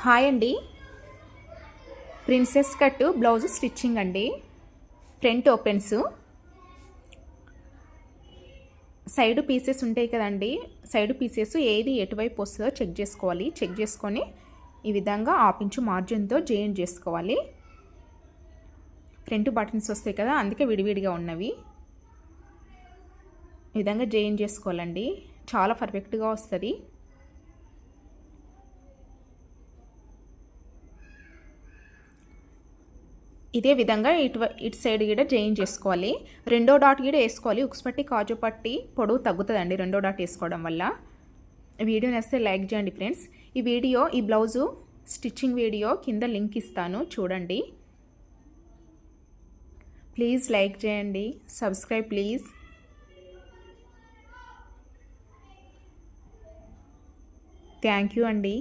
Hi అండి. Princess cut blouse stitching అండి. Front opens, side pieces ఉంటాయి కదండి. సైడ్ పీసెస్ ఏది ఎటువైపు వస్తుందో చెక్ చేసుకోవాలి. చెక్ చేసుకొని ఈ విధంగా హాఫ్ ఇంచు మార్జిన్తో జాయిన్ చేసుకోవాలి. ఫ్రంట్ బటన్స్ వస్తాయి కదా, అందుకే విడివిడిగా ఉన్నవి. ఈ విధంగా జాయిన్ చేసుకోవాలండి. చాలా పర్ఫెక్ట్గా వస్తుంది. ఇదే విధంగా ఇటు సైడ్ కూడా జాయిన్ చేసుకోవాలి. రెండో డాట్ కూడా వేసుకోవాలి. ఉక్సుపట్టి కాజు పట్టి పొడవు తగ్గుతుందండి రెండో డాట్ వేసుకోవడం వల్ల. వీడియో నచ్చితే లైక్ చేయండి ఫ్రెండ్స్. ఈ బ్లౌజు స్టిచ్చింగ్ వీడియో కింద లింక్ ఇస్తాను, చూడండి. ప్లీజ్ లైక్ చేయండి, సబ్స్క్రైబ్ ప్లీజ్. థ్యాంక్ యూ అండి.